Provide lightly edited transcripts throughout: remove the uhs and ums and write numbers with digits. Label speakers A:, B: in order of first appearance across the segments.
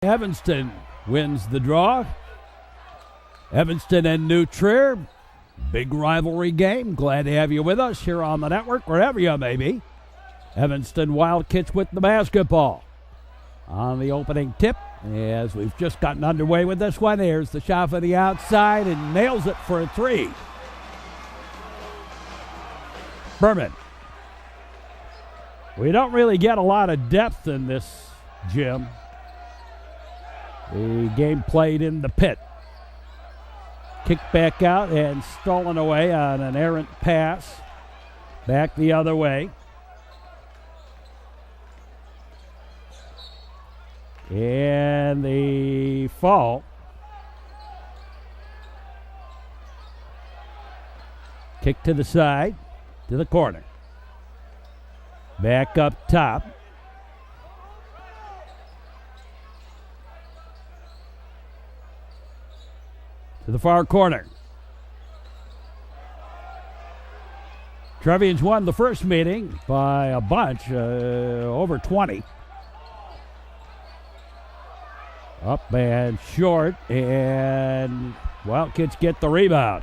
A: Evanston wins the draw. Evanston and New Trier, big rivalry game. Glad to have you with us here on the network, wherever you may be. Evanston Wildkits with the basketball. On the opening tip, as we've just gotten underway with this one, here's the shot for the outside and nails it for a three. Berman. We don't really get a lot of depth in this gym. The game played in the pit. Kicked back out and stolen away on an errant pass. Back the other way. And the fall. Kick to the side, to the corner. Back up top. To the far corner. Trevians won the first meeting by a bunch, over 20. Up and short, and Wildkits get the rebound.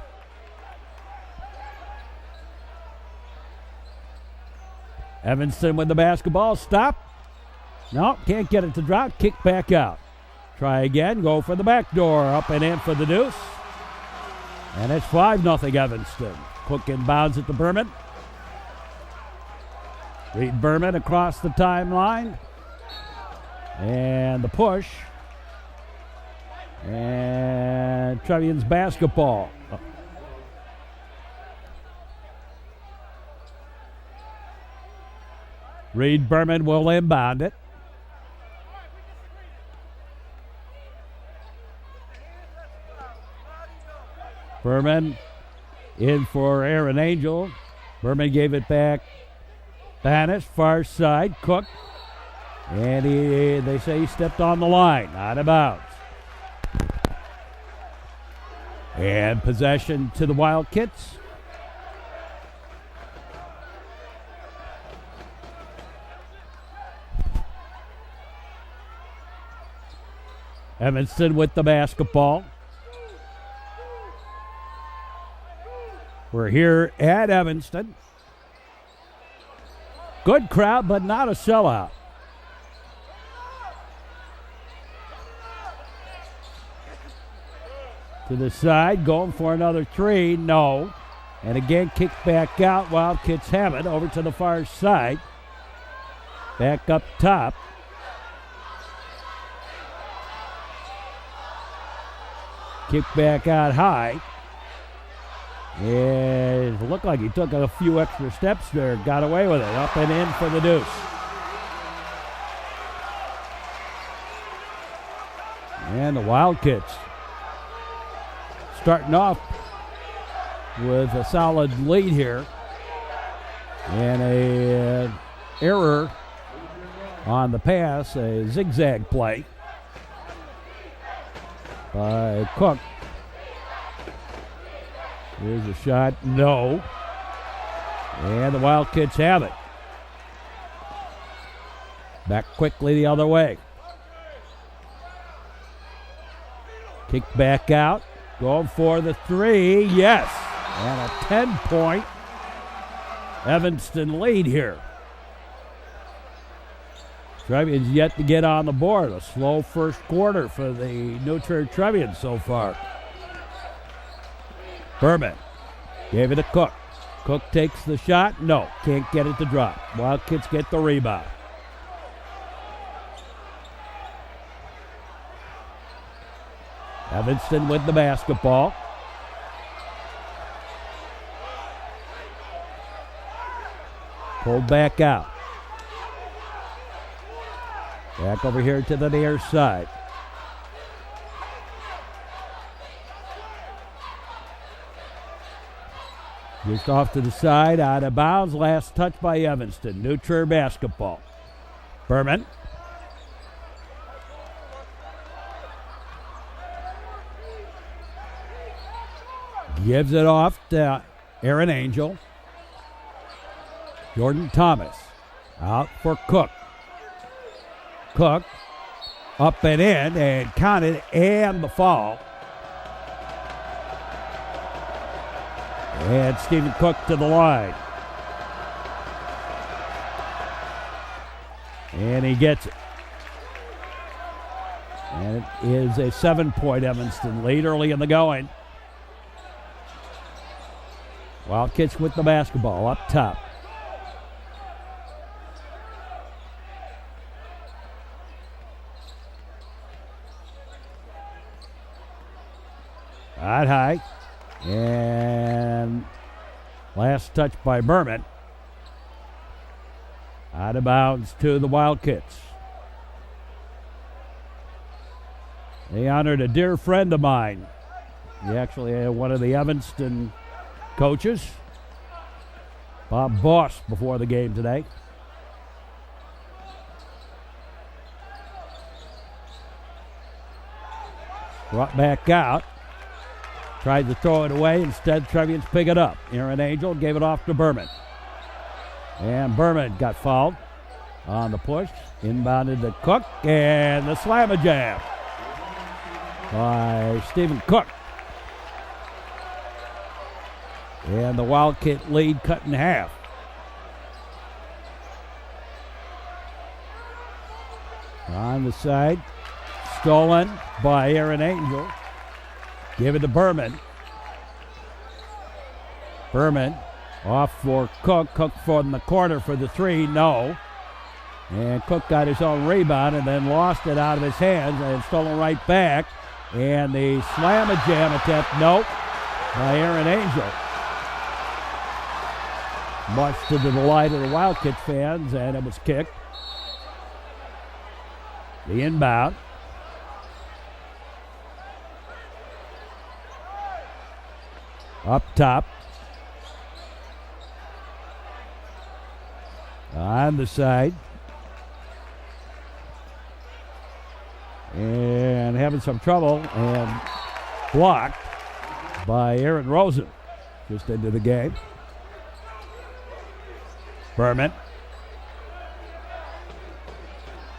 A: Evanston with the basketball. Stop. No, can't get it to drop. Kick back out. Try again. Go for the back door. Up and in for the deuce. And it's 5-0 Evanston. Cook inbounds it to Berman. Reed Berman across the timeline. And the push. And Trevians basketball. Reed Berman will inbound it. Berman in for Aaron Angel. Berman gave it back. Banis, far side. Cook. And they say he stepped on the line. Out of bounds. And possession to the Wildkits. Evanston with the basketball. We're here at Evanston. Good crowd, but not a sellout. To the side, going for another three. No. And again, kick back out. Wildkits have it over to the far side. Back up top. Kick back out high. And it looked like he took a few extra steps there. Got away with it. Up and in for the deuce. And the Wildkits starting off with a solid lead here. And a error on the pass, a zigzag play by Cook. Here's a shot. No. And the Wildkits have it. Back quickly the other way. Kick back out. Going for the three. Yes. And a 10-point Evanston lead here. Trevians yet to get on the board. A slow first quarter for the New Trier Trevians so far. Berman gave it to Cook. Cook takes the shot. No, can't get it to drop. Wildkits get the rebound. Evanston with the basketball. Pulled back out. Back over here to the near side. Just off to the side, out of bounds. Last touch by Evanston. New Trier basketball. Berman. Gives it off to Aaron Angel. Jordan Thomas out for Cook. Cook Up and in and counted, and the foul. And Stephen Cook to the line. And he gets it. And it is a 7-point Evanston lead early in the going. Wildkits with the basketball up top. Right high. And last touch by Berman. Out of bounds to the Wildkits. They honored a dear friend of mine. He actually had one of the Evanston coaches, Bob Boss, before the game today. Brought back out. Tried to throw it away. Instead, Trevians pick it up. Aaron Angel gave it off to Berman. And Berman got fouled on the push. Inbounded to Cook. And the slam-a-jam by Stephen Cook. And the Wildcat lead cut in half. On the side. Stolen by Aaron Angel. Give it to Berman. Berman off for Cook. Cook from the corner for the three. No. And Cook got his own rebound and then lost it out of his hands and stolen right back. And the slam-a-jam attempt, nope, by Aaron Angel. Much to the delight of the Wildcat fans, and it was kicked. The inbound. Up top. On the side. And having some trouble and blocked by Aaron Rosen just into the game. Berman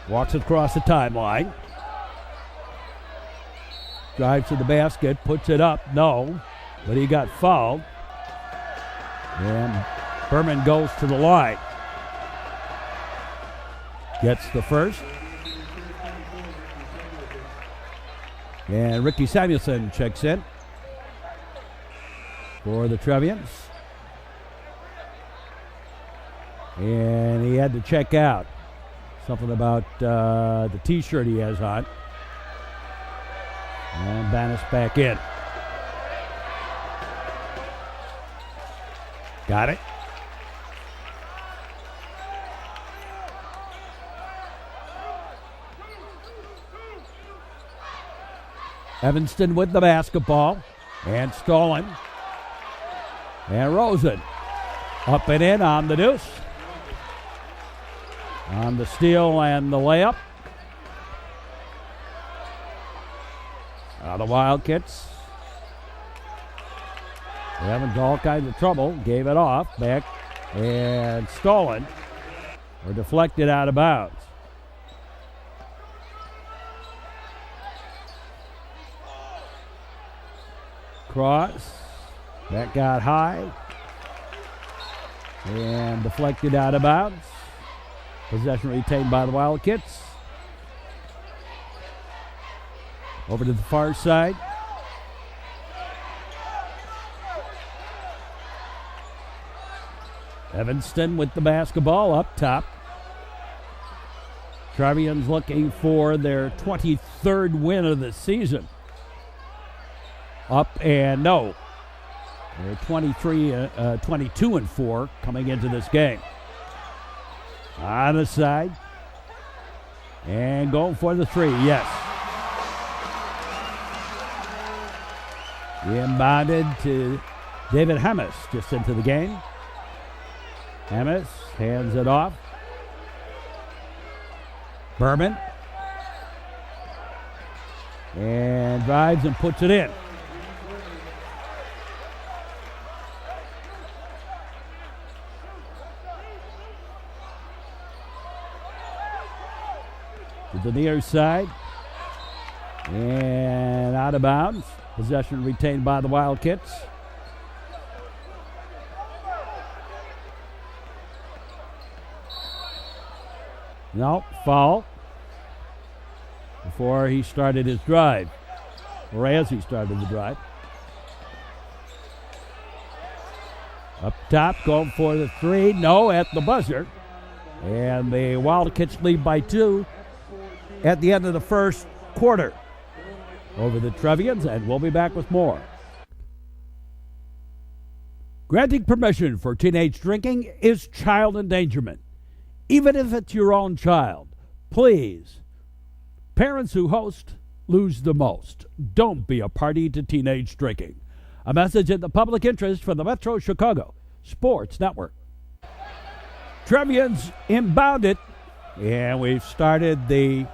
A: walks across the timeline. Drives to the basket, puts it up, no, but he got fouled. And Berman goes to the line. Gets the first. And Ricky Samuelson checks in for the Trevians. And he had to check out. Something about the t-shirt he has on. And Bannis back in. Got it. Evanston with the basketball. And stolen. And Rosen up and in on the deuce. On the steal and the layup. The Wildkits having all kinds of trouble. Gave it off. Back and stolen. Or deflected out of bounds. Cross. That got high. And deflected out of bounds. Possession retained by the Wildkits. Over to the far side. Evanston with the basketball up top. Trevians looking for their 23rd win of the season. Up and no. They're 22-4 coming into this game. On the side. And going for the three, yes. Inbounded to David Hammes just into the game. Hammes hands it off. Berman. And drives and puts it in. To the near side. And out of bounds. Possession retained by the Wildkits. No, foul. Before he started his drive. Or as he started the drive. Up top, going for the three. No, at the buzzer. And the Wildkits lead by 2 at the end of the first quarter over the Trevians, and we'll be back with more. Granting permission for teenage drinking is child endangerment, even if it's your own child. Please, parents who host lose the most. Don't be a party to teenage drinking. A message in the public interest from the Metro Chicago Sports Network. Trevians inbound it, and we've started the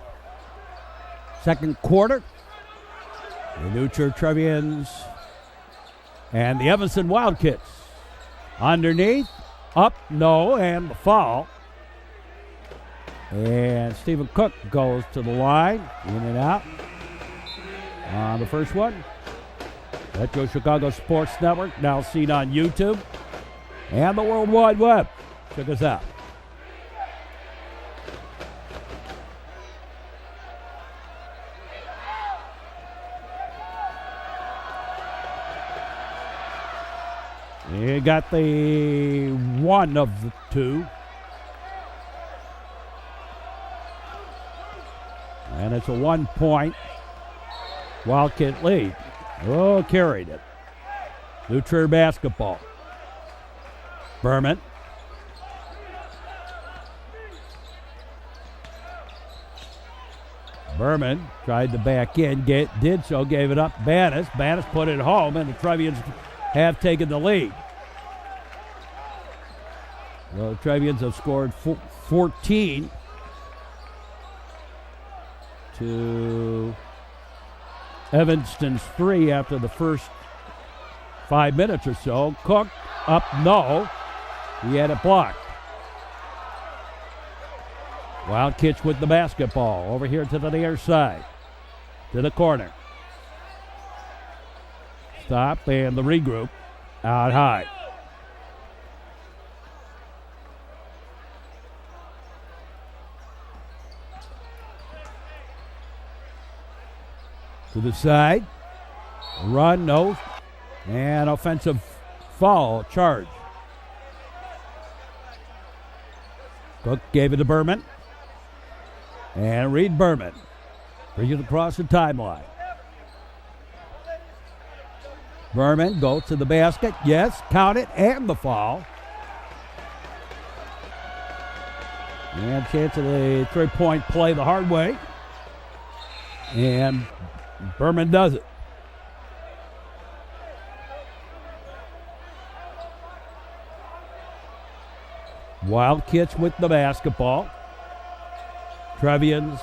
A: second quarter. The Trier Trevians and the Evanston Wildkits. Underneath, up, no, and the foul. And Stephen Cook goes to the line, in and out. On the first one, Metro Chicago Sports Network, now seen on YouTube and the World Wide Web. Check us out. You got the one of the two. And it's a 1-point Wildcat lead. Oh, carried it. Trier basketball. Berman. Berman tried to back in, did so, gave it up. Bannis put it home, and the Trevians have taken the lead. Well, the Trevians have scored 14 to Evanston's 3 after the first 5 minutes or so. Cook up, no. He had it blocked. Wildkits with the basketball over here to the near side, to the corner. Stop and the regroup out high. To the side, run, no, and offensive foul charge. Cook gave it to Berman. And Reed Berman brings it across the timeline. Berman goes to the basket. Yes, count it, and the foul. And chance of the three-point play the hard way. And Berman does it. Wildkits with the basketball. Trevians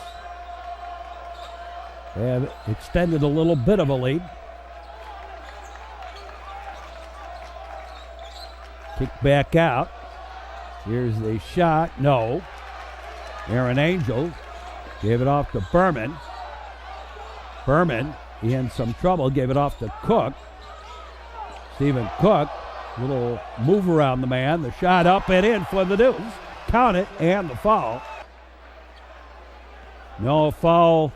A: have extended a little bit of a lead. Kick back out. Here's the shot. No. Aaron Angel gave it off to Berman. Berman in some trouble, gave it off to Cook. Stephen Cook, little move around the man. The shot up and in for the Deuce. Count it, and the foul. No foul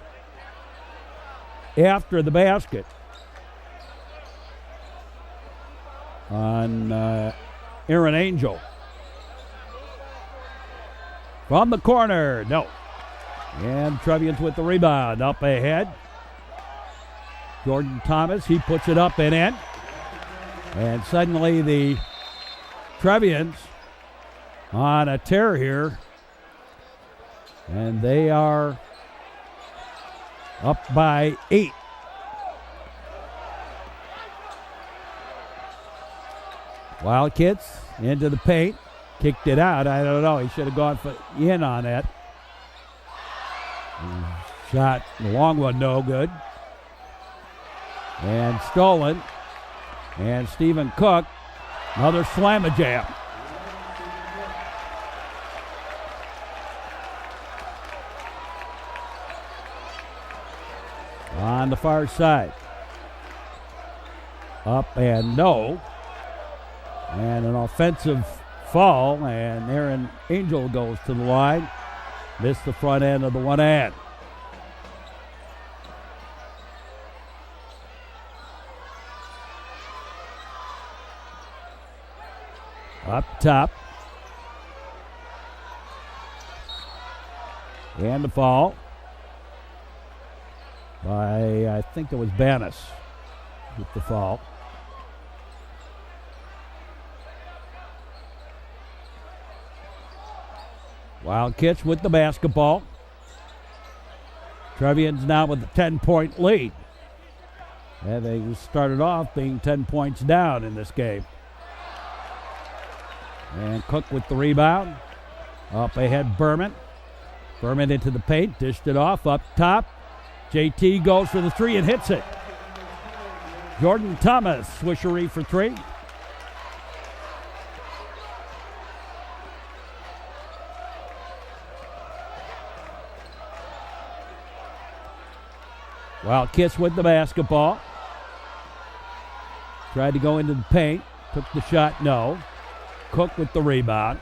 A: after the basket on Aaron Angel. From the corner, no. And Trevians with the rebound, up ahead. Jordan Thomas, he puts it up and in. And suddenly the Trevians on a tear here. And they are up by 8. Wildkits into the paint. Kicked it out. I don't know. He should have gone in on that. Shot, the long one, no good. And stolen. And Stephen Cook, another slam-a-jam. On the far side. Up and no. And an offensive foul, and Aaron Angel goes to the line. Missed the front end of the one hand. Up top. And the foul by, I think it was Banis with the foul. Wildkits with the basketball. Trevians now with a 10-point lead. Having started off being 10 points down in this game. And Cook with the rebound. Up ahead, Berman. Berman into the paint, dished it off, up top. JT goes for the three and hits it. Jordan Thomas, swishery for three. Wildkits with the basketball. Tried to go into the paint, took the shot, no. Cook with the rebound.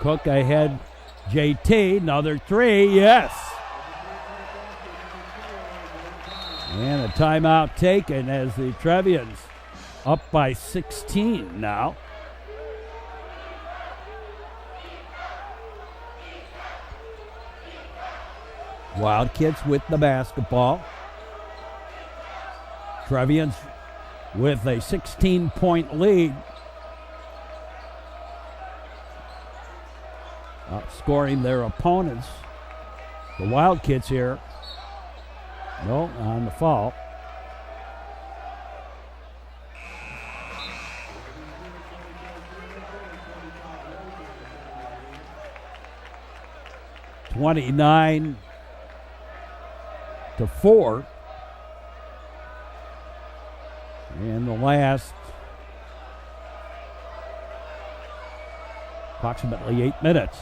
A: Cook ahead, JT, another three, yes. And a timeout taken as the Trevians up by 16 now. Wildkits with the basketball. Trevians with a 16-point lead. Outscoring their opponents. The Wildkits here. No, on the foul. (29-4). In the last approximately 8 minutes.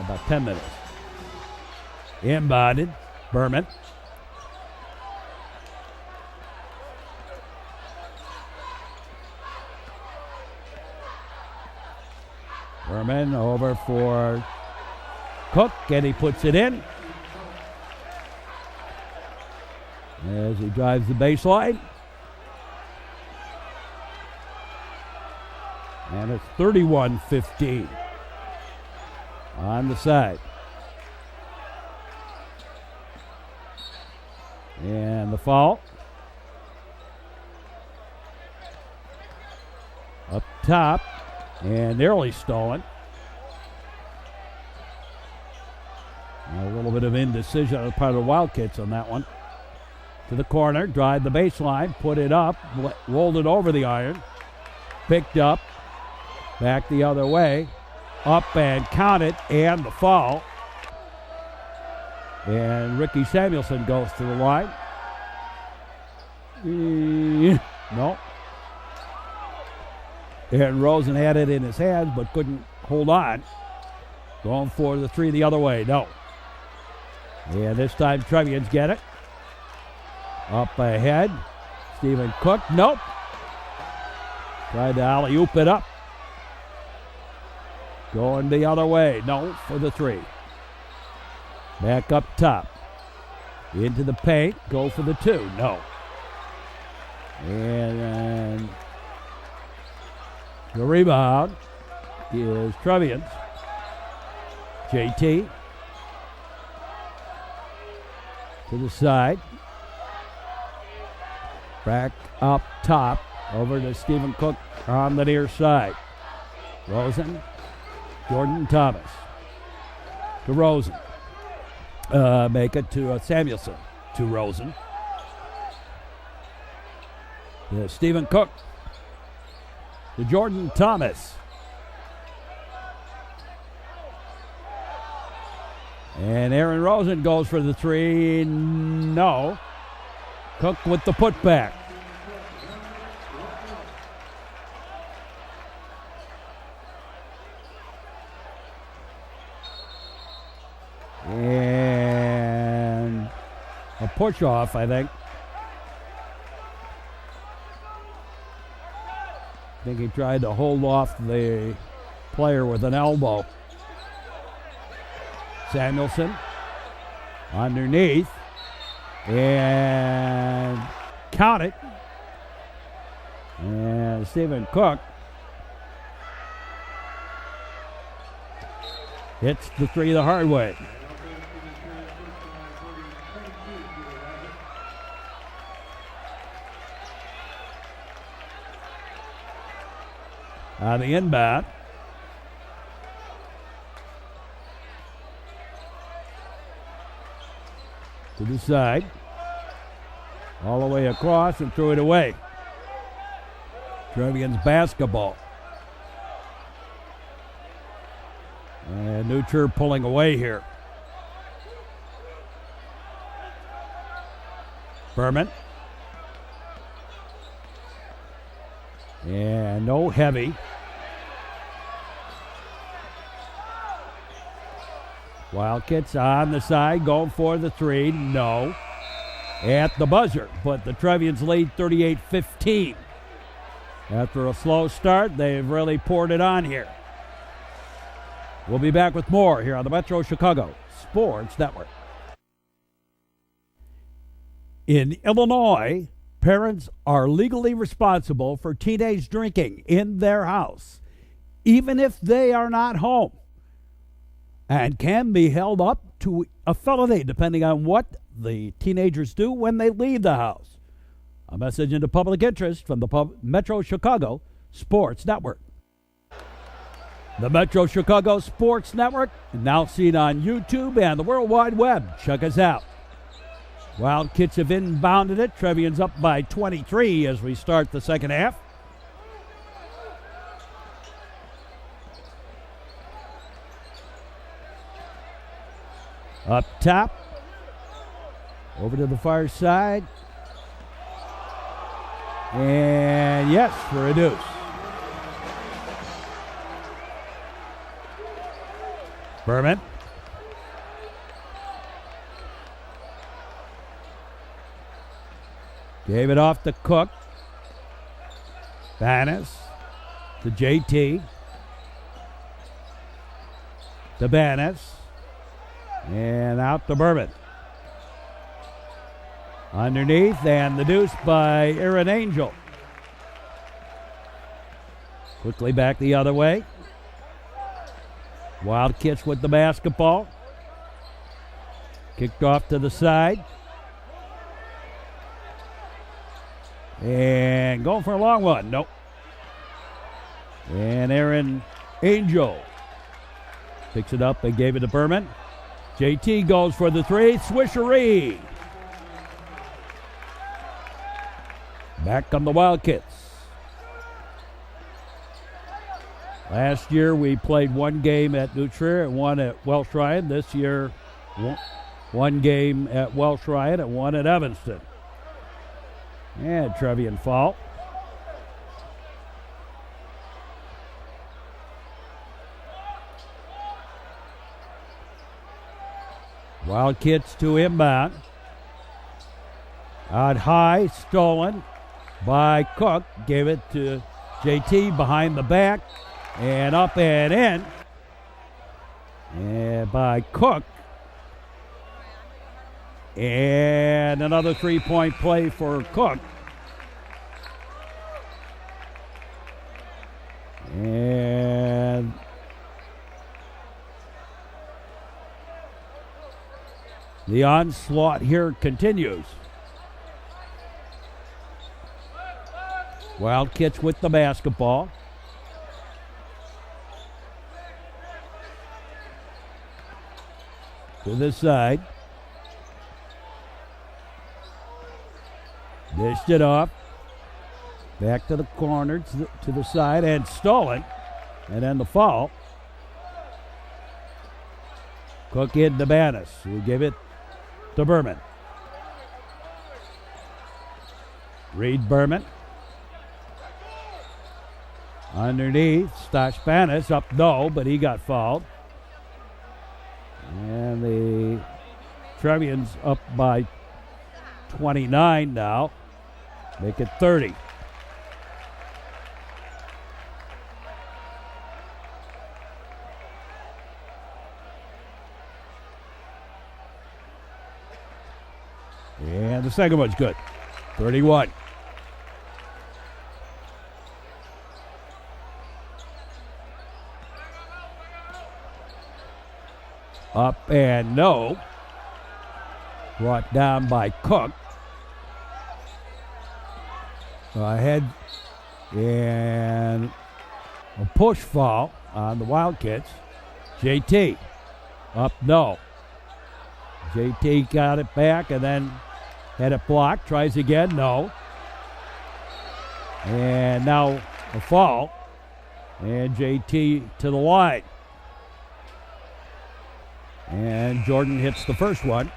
A: About 10 minutes. Inbounded. Berman. Berman over for Cook, and he puts it in. As he drives the baseline. And it's 31-15 on the side. And the foul. Up top. And nearly stolen. A little bit of indecision on the part of the Wildcats on that one. To the corner, drive the baseline, put it up, rolled it over the iron. Picked up. Back the other way. Up and counted, and the foul. And Ricky Samuelson goes to the line. No. And Rosen had it in his hands, but couldn't hold on. Going for the three the other way, no. And this time Trevians get it. Up ahead. Stephen Cook, nope. Tried to alley-oop it up. Going the other way, no, for the three. Back up top. Into the paint, go for the two, no. And the rebound is Trevians. JT to the side. Back up top, over to Stephen Cook on the near side. Rosen, Jordan Thomas to Rosen. Make it to Samuelson to Rosen. Stephen Cook to Jordan Thomas. And Aaron Rosen goes for the three. No. Cook with the putback. And a push-off, I think. I think he tried to hold off the player with an elbow. Samuelson underneath and count it. And Stephen Cook hits the three the hard way. On the inbound. To the side. All the way across and threw it away. Trevians basketball. And New Trier pulling away here. Berman. And no heavy. Wildkits on the side, going for the three. No. At the buzzer, but the Trevians lead 38-15. After a slow start, they've really poured it on here. We'll be back with more here on the Metro Chicago Sports Network. In Illinois, parents are legally responsible for teenage drinking in their house, even if they are not home, and can be held up to a felony depending on what the teenagers do when they leave the house. A message into public interest from the Metro Chicago Sports Network. The Metro Chicago Sports Network, now seen on YouTube and the World Wide Web. Check us out. Wildkits have inbounded it. Trevians up by 23 as we start the second half. Up top. Over to the far side. And yes, for a deuce. Berman. Gave it off to Cook. Banas to JT. To Banas. And out to Berman. Underneath, and the deuce by Aaron Angel. Quickly back the other way. Wildkits with the basketball. Kicked off to the side. And going for a long one. Nope. And Aaron Angel picks it up and gave it to Berman. JT goes for the three. Swisheree. Back come the Wildkits. Last year we played one game at New Trier and one at Welsh Ryan. This year, one game at Welsh Ryan and one at Evanston. And Trevian foul. Wildkits to inbound. Out high, stolen by Cook. Gave it to JT behind the back. And up and in. And by Cook. And another three-point play for Cook. And the onslaught here continues. Wildkits with the basketball. To this side. Dished it off. Back to the corner, to the side, and stolen. And then the foul. Cook in to Banas, who gave it to Berman. Reed Berman. Underneath, Stosh Banas up no, but he got fouled. And the Trevians up by 29 now. Make it 30. And the second one's good. 31. Up and no. Brought down by Cook. Ahead. And a push foul on the Wildkits. JT. Up no. JT got it back and then had it blocked. Tries again. No. And now a foul. And JT to the line. And Jordan hits the first one.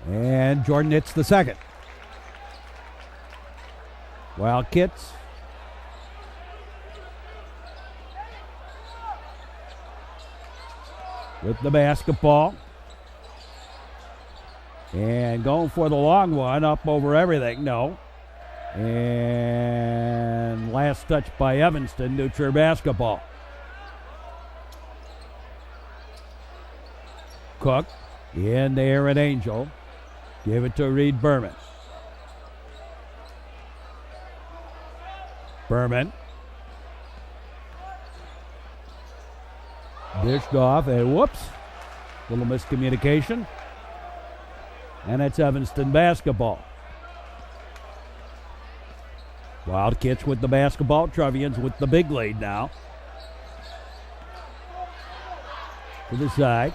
A: And Jordan hits the second. Wildkits. With the basketball. And going for the long one, up over everything. No. And last touch by Evanston, New Trier basketball. Cook in there at Angel. Give it to Reed Berman. Berman. Dished off, and whoops. Little miscommunication. And it's Evanston basketball. Wildkits with the basketball. Trevians with the big lead now. To the side.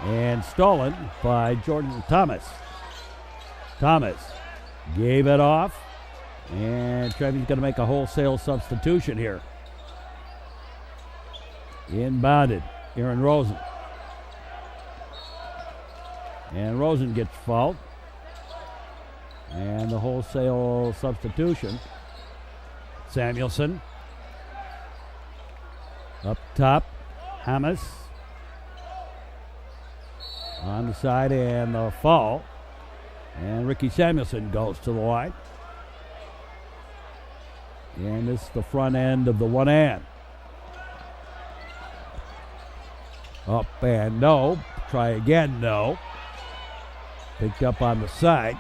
A: And stolen by Jordan Thomas. Thomas gave it off. And Trevian's going to make a wholesale substitution here. Inbounded. Aaron Rosen. And Rosen gets fouled. And the wholesale substitution. Samuelson. Up top. Hamas. On the side and the foul. And Ricky Samuelson goes to the line. And this is the front end of the one and. Up and no. Try again, no. Picked up on the side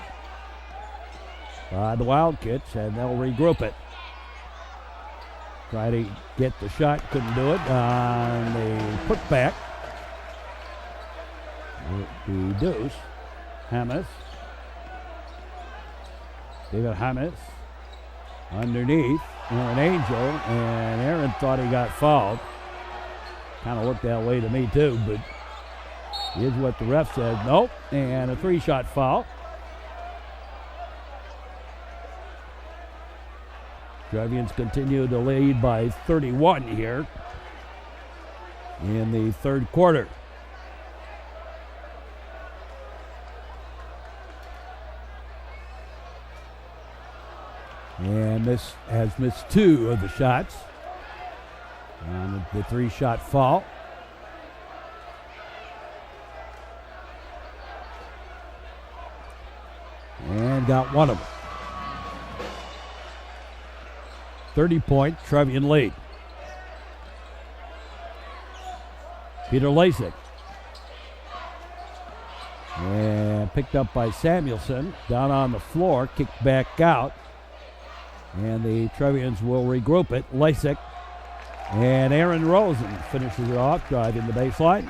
A: by the Wildkits, and they'll regroup it. Try to get the shot, couldn't do it on the putback. The deuce. Hamas. David Hamas underneath. Aaron Angel, and Aaron thought he got fouled. Kind of looked that way to me too, but here's what the ref said. Nope, and a three-shot foul. Trevians continue to lead by 31 here in the third quarter. And this has missed two of the shots on the three-shot foul. And got one of them. 30-point Trevian lead. Peter Lasik. And picked up by Samuelson. Down on the floor, kicked back out. And the Trevians will regroup it. Lasik. And Aaron Rosen finishes it off, driving the baseline.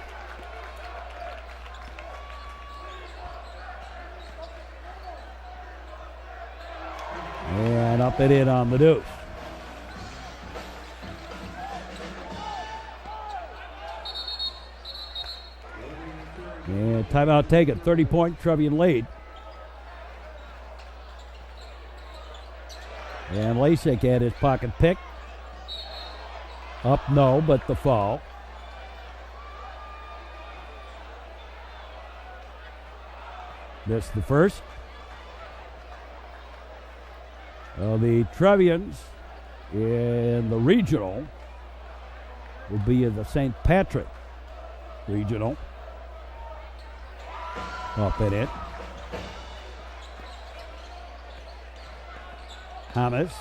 A: And up and in on the deuce. And timeout taken. 30-point Trevian lead. And Lasik had his pocket pick. Up no, but the foul. Missed the first. Well, the Trevians in the regional will be in the St. Patrick regional. Up in it. Hamas.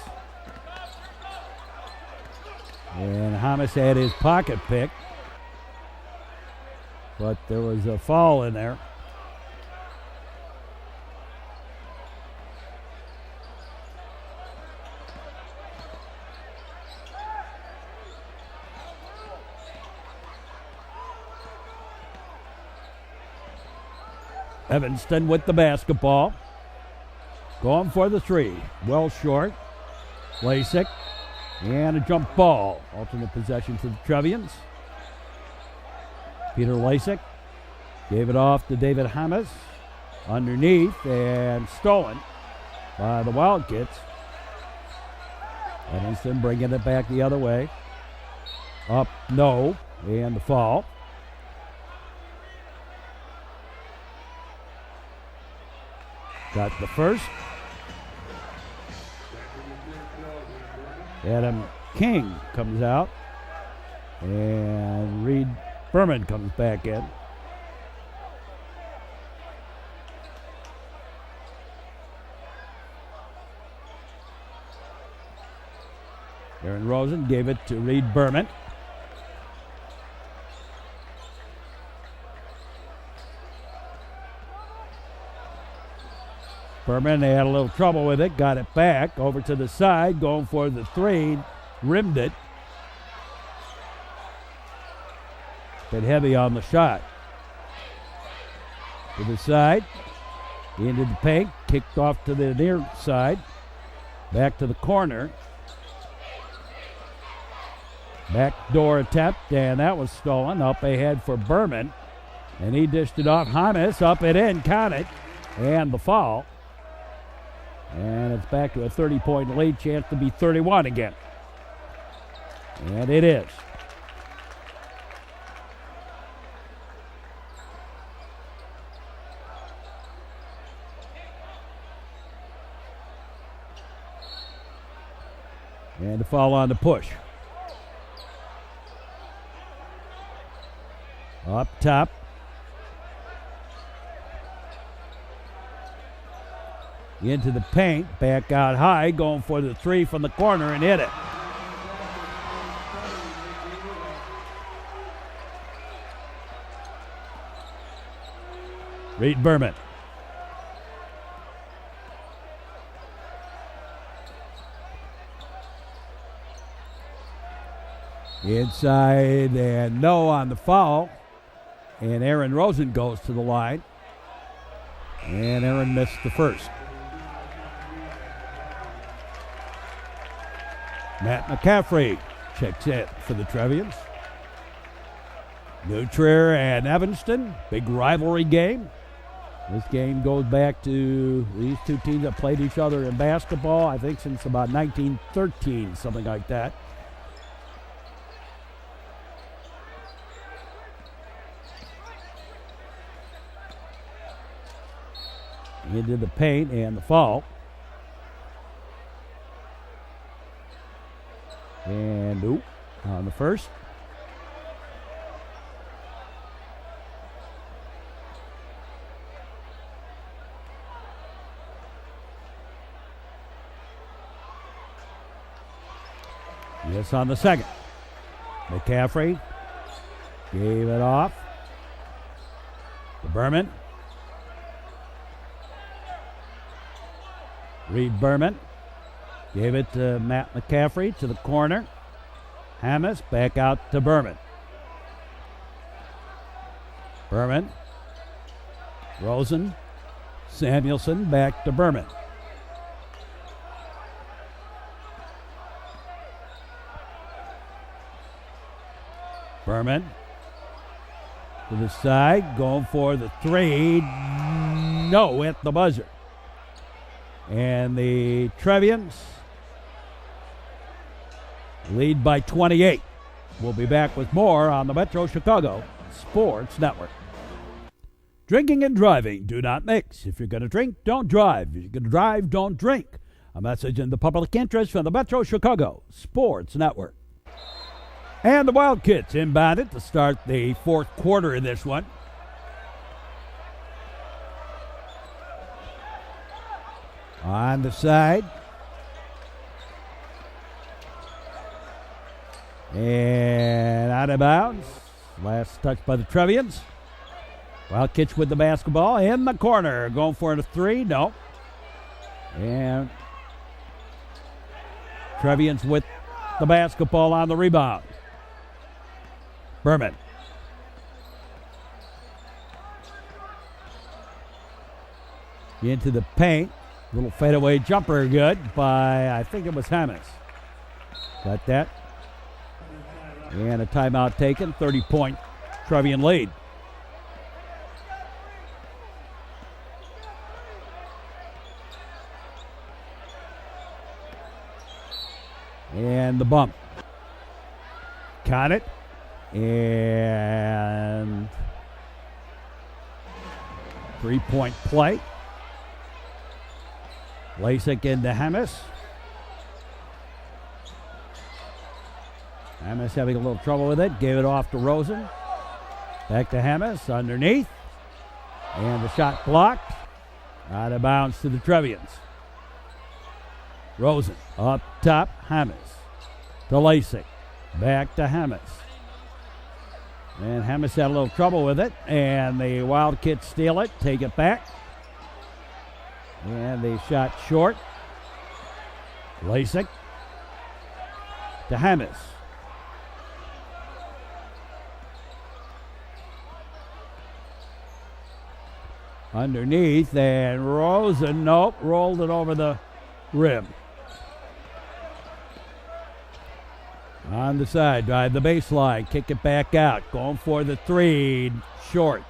A: And Hamas had his pocket pick, but there was a foul in there. Evanston with the basketball. Going for the three. Well short. Lasik. And a jump ball. Alternate possession for the Trevians. Peter Lasik gave it off to David Hamas. Underneath and stolen by the Wildkits. Evanston bringing it back the other way. Up, no. And the fall. Got the first. Adam King comes out. And Reed Berman comes back in. Aaron Rosen gave it to Reed Berman. Berman had a little trouble with it, got it back over to the side, going for the three, rimmed it. Bit heavy on the shot. To the side, into the paint, kicked off to the near side, back to the corner. Backdoor attempt, and that was stolen. Up ahead for Berman, and he dished it off. Hamas up and in, count it, and the foul. And it's back to a 30-point lead, chance to be 31 again. And it is. And the foul on the push. Up top. Into the paint, back out high, going for the three from the corner and hit it. Reed Berman. Inside and no on the foul. And Aaron Rosen goes to the line. And Aaron missed the first. Matt McCaffrey checks in for the Trevians. New Trier and Evanston, big rivalry game. This game goes back to these two teams that played each other in basketball, I think since about 1913, something like that. Into the paint and the foul. And on the first. Yes, on the second. McCaffrey gave it off to Berman. Reed Berman gave it to Matt McCaffrey to the corner. Hamas back out to Berman. Berman. Rosen. Samuelson back to Berman. Berman to the side, going for the three. No, at the buzzer. And the Trevians lead by 28. We'll be back with more on the Metro Chicago Sports Network. Drinking and driving do not mix. If you're going to drink, don't drive. If you're going to drive, don't drink. A message in the public interest from the Metro Chicago Sports Network. And the Wildkits inbounded to start the fourth quarter in this one. On the side. And out of bounds. Last touch by the Trevians. Wildkits with the basketball in the corner. Going for a three. No. And Trevians with the basketball on the rebound. Berman. Into the paint. Little fadeaway jumper good by, I think it was Hammes. Got that. And a timeout taken. 30-point Trevian lead. And the bump. Caught it. And 3-point play. Lasik into Hammes. Hammes having a little trouble with it. Gave it off to Rosen. Back to Hammes underneath. And the shot blocked. Out of bounds to the Trevians. Rosen up top. Hammes to Lasik. Back to Hammes. And Hammes had a little trouble with it. And the Wildkits steal it. Take it back. And they shot short. Lasik to Hammes. Underneath, and Rosen, nope, rolled it over the rim. On the side, drive the baseline, kick it back out. Going for the three, short.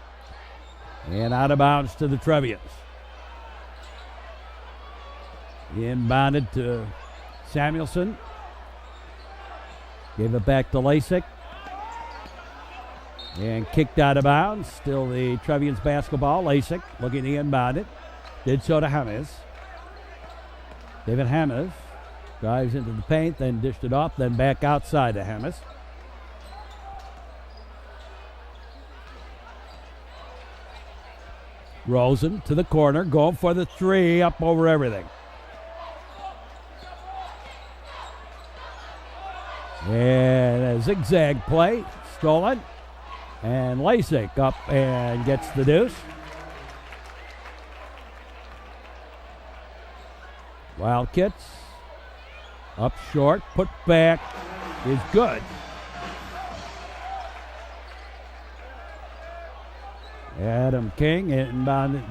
A: And out of bounds to the Trevians. Inbounded to Samuelson. Gave it back to Lasik. And kicked out of bounds. Still the Trevians basketball. Lasik looking to inbound it. Did so to Hammes. David Hammes drives into the paint, then dished it off, then back outside to Hammes. Rosen to the corner, going for the three, up over everything. And a zigzag play, stolen. And Lasik up and gets the deuce. Wildkits up short, put back is good. Adam King inbound,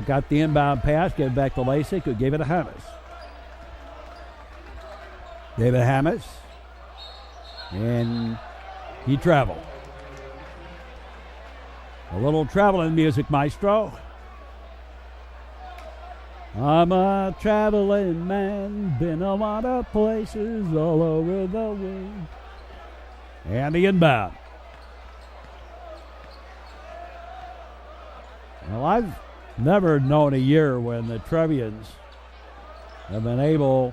A: got the inbound pass, gave it back to Lasik, who gave it to Hammes. Gave it to Hammes, and he traveled. A little traveling music, maestro. I'm a traveling man, been a lot of places all over the world. And the inbound. Well, I've never known a year when the Trevians have been able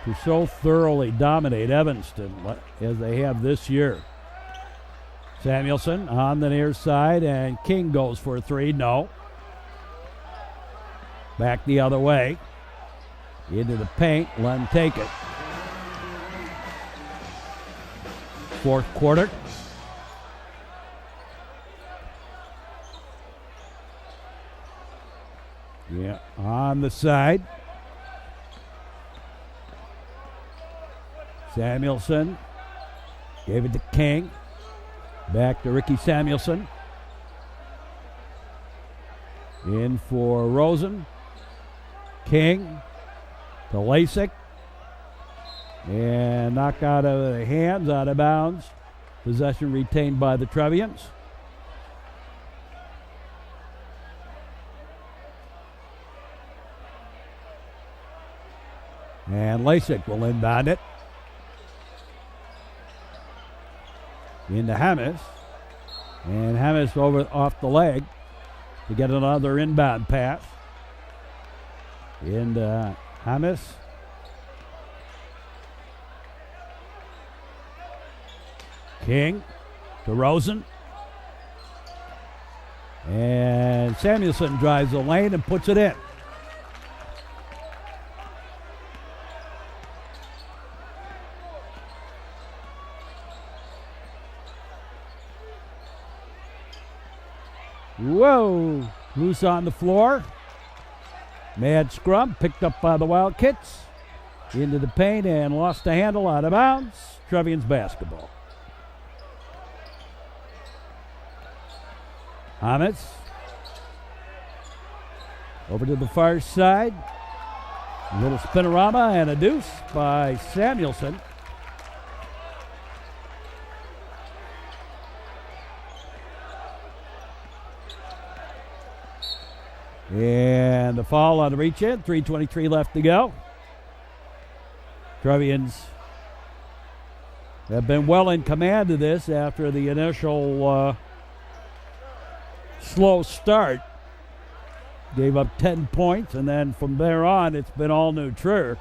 A: to so thoroughly dominate Evanston as they have this year. Samuelson on the near side, and King goes for a three. No. Back the other way. Into the paint. Let him take it. Fourth quarter. Yeah, on the side. Samuelson gave it to King. Back to Ricky Samuelson. In for Rosen. King to Lasik. And knocked out of the hands, out of bounds. Possession retained by the Trevians. And Lasik will inbound it. Into Hammes. And Hammes over off the leg to get another inbound pass. into Hamas. King to Rosen. And Samuelson drives the lane and puts it in. Whoa! Loose on the floor. Mad scrum picked up by the Wildkits. Into the paint and lost the handle, out of bounds. Trevians basketball. Hamas. Over to the far side. A little spinorama and a deuce by Samuelson. And the foul on the reach in. 3:23 left to go. Trevians have been well in command of this after the initial slow start. Gave up 10 points, and then from there on, it's been all new Trier.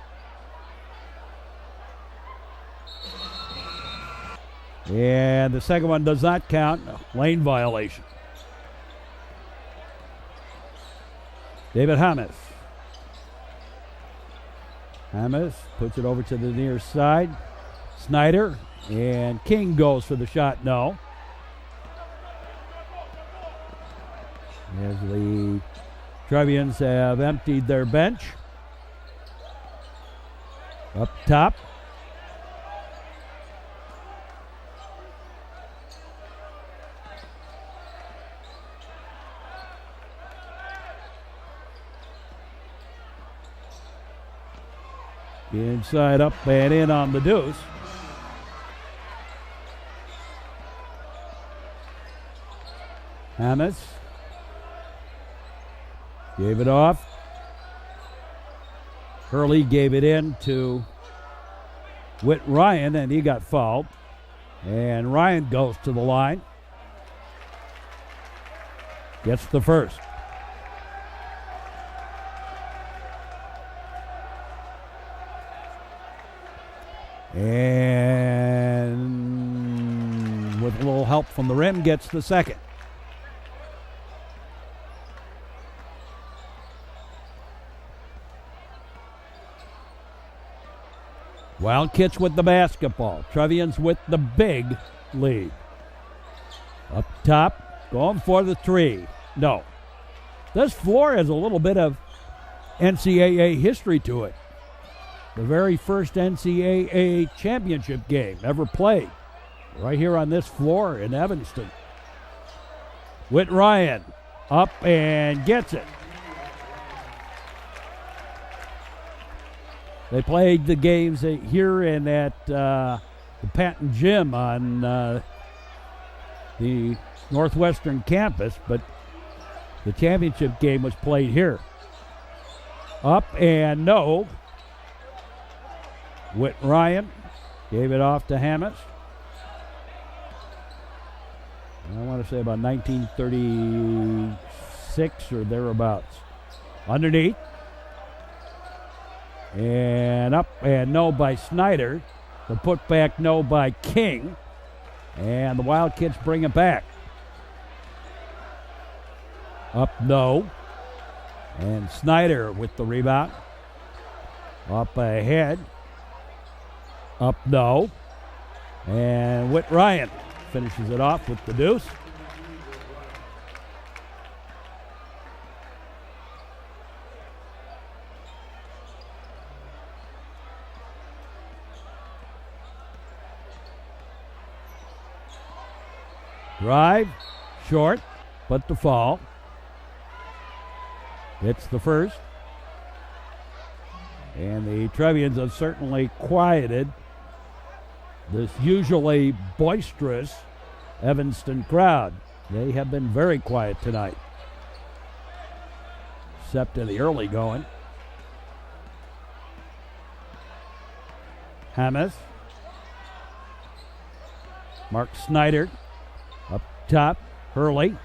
A: And the second one does not count. Lane violation. David Hamas. Hamas puts it over to the near side. Snyder and King goes for the shot. No. As the Trevians have emptied their bench. Up top. Inside, up and in on the deuce. Hamas gave it off. Hurley gave it in to Whit Ryan, and he got fouled. And Ryan goes to the line. Gets the first. And with a little help from the rim, gets the second. Wildkits with the basketball. Trevians with the big lead. Up top, going for the three. No. This floor has a little bit of NCAA history to it. The very first NCAA championship game ever played. Right here on this floor in Evanston. Whit Ryan up and gets it. They played the games here and at the Patton Gym on the Northwestern campus, but the championship game was played here. Up and no. Whit Ryan gave it off to Hamas. I want to say about 1936 or thereabouts. Underneath. And up and no by Snyder. The putback no by King. And the Wildkits bring it back. Up no. And Snyder with the rebound. Up ahead. Up no. And Whit Ryan finishes it off with the deuce. Drive, short, but the fall. It's the first. And the Trevians have certainly quieted this usually boisterous Evanston crowd. They have been very quiet tonight, except in the early going. Hamas. Mark Snyder. Up top, Hurley.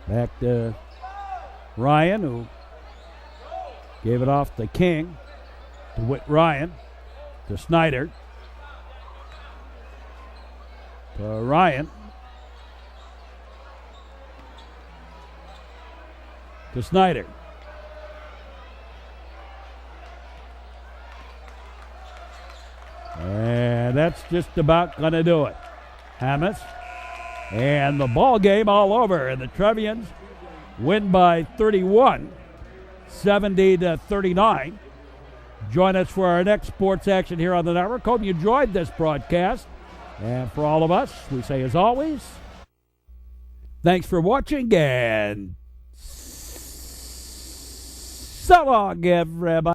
A: Back to Ryan, who Gave it off to King, to Whit Ryan, to Snyder, to Ryan, to Snyder. And that's just about going to do it. Hamas. And the ball game all over. And the Trevians win by 31, 70-39. Join us for our next sports action here on the network. Hope you enjoyed this broadcast. And for all of us, we say as always, thanks for watching and so long, everybody.